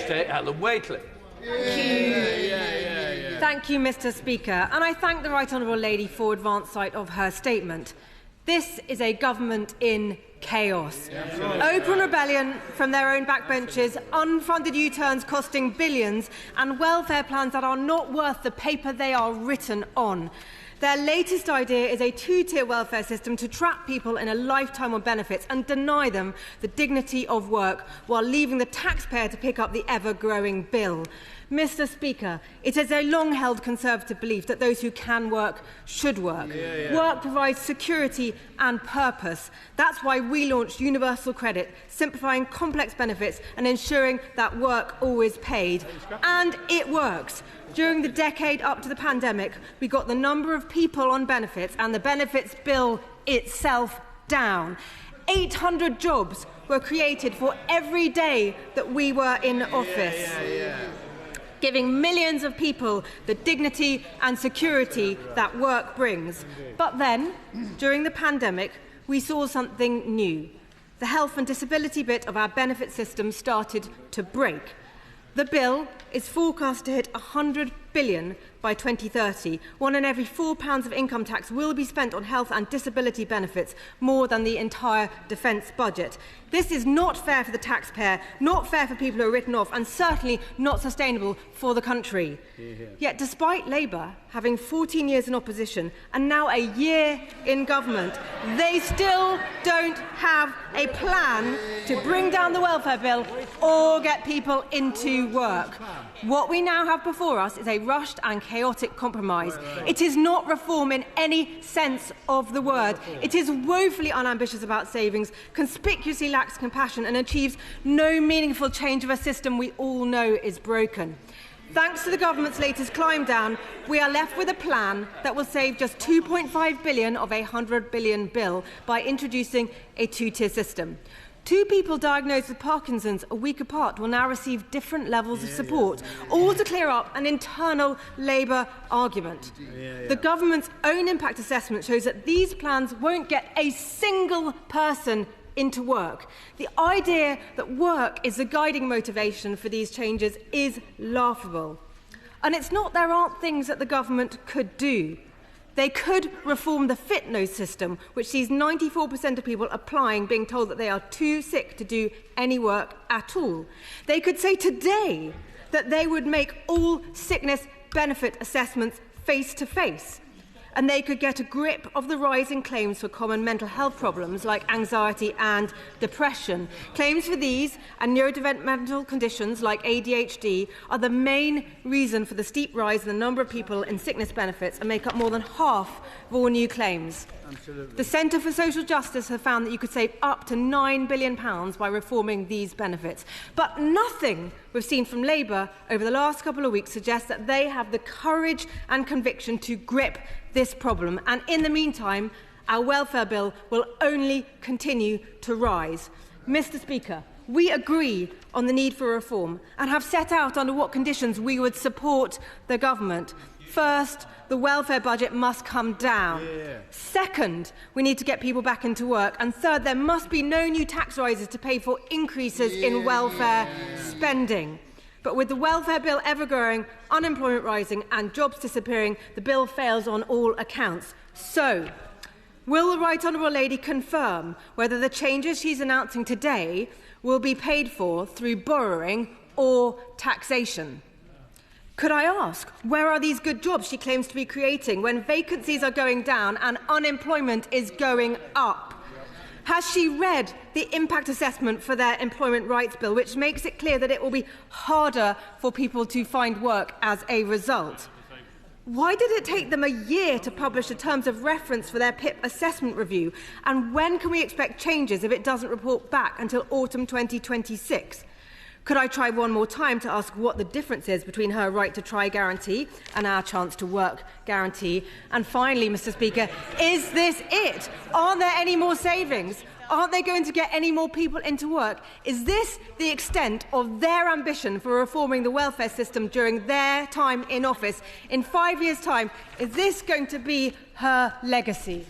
State Helen Whately. Thank you, Mr. Speaker, and I thank the Right Honourable Lady for advance sight of her statement. This is a government in chaos. Open rebellion from their own backbenches, unfunded U-turns costing billions, and welfare plans that are not worth the paper they are written on. Their latest idea is a two-tier welfare system to trap people in a lifetime of benefits and deny them the dignity of work while leaving the taxpayer to pick up the ever-growing bill. Mr. Speaker, it is a long-held Conservative belief that those who can work should work. Work provides security and purpose. That's why we launched universal credit, simplifying complex benefits and ensuring that work always paid. And it works. During the decade up to the pandemic, we got the number of people on benefits and the benefits bill itself down. 800 jobs were created for every day that we were in office, giving millions of people the dignity and security that work brings. But then, during the pandemic, we saw something new. The health and disability bit of our benefit system started to break. The bill is forecast to hit £100 billion by 2030. One in every £4 of income tax will be spent on health and disability benefits, more than the entire defence budget. This is not fair for the taxpayer, not fair for people who are written off, and certainly not sustainable for the country. Yet, despite Labour having 14 years in opposition and now a year in government, they still don't have a plan to bring down the welfare bill or get people into work. What we now have before us is a rushed and chaotic compromise. It is not reform in any sense of the word. It is woefully unambitious about savings, conspicuously lacks compassion, and achieves no meaningful change of a system we all know is broken. Thanks to the government's latest climb down, we are left with a plan that will save just £2.5 billion of a £100 billion bill by introducing a two-tier system. Two people diagnosed with Parkinson's a week apart will now receive different levels of support, all to clear up an internal Labour argument. The government's own impact assessment shows that these plans won't get a single person into work. The idea that work is the guiding motivation for these changes is laughable. And it's not there aren't things that the government could do. They could reform the fit nose system, which sees 94% of people applying being told that they are too sick to do any work at all. They could say today that they would make all sickness benefit assessments face-to-face. And they could get a grip of the rising claims for common mental health problems like anxiety and depression. Claims for these and neurodevelopmental conditions like ADHD are the main reason for the steep rise in the number of people in sickness benefits and make up more than half of all new claims. Absolutely. The Centre for Social Justice have found that you could save up to £9 billion by reforming these benefits. But nothing we've seen from Labour over the last couple of weeks suggests that they have the courage and conviction to grip this problem. And in the meantime, our welfare bill will only continue to rise. Mr. Speaker, we agree on the need for reform and have set out under what conditions we would support the government. First, the welfare budget must come down. Second, we need to get people back into work. And third, there must be no new tax rises to pay for increases in welfare spending. But with the welfare bill ever growing, unemployment rising and jobs disappearing, the bill fails on all accounts. So, will the Right Honourable Lady confirm whether the changes she's announcing today will be paid for through borrowing or taxation? Could I ask, where are these good jobs she claims to be creating when vacancies are going down and unemployment is going up? Has she read the impact assessment for their employment rights bill, which makes it clear that it will be harder for people to find work as a result? Why did it take them a year to publish the terms of reference for their PIP assessment review? And when can we expect changes if it doesn't report back until autumn 2026? Could I try one more time to ask what the difference is between her right to try guarantee and our chance to work guarantee? And finally, Mr. Speaker, is this it? Aren't there any more savings? Aren't they going to get any more people into work? Is this the extent of their ambition for reforming the welfare system during their time in office? In 5 years' time, is this going to be her legacy?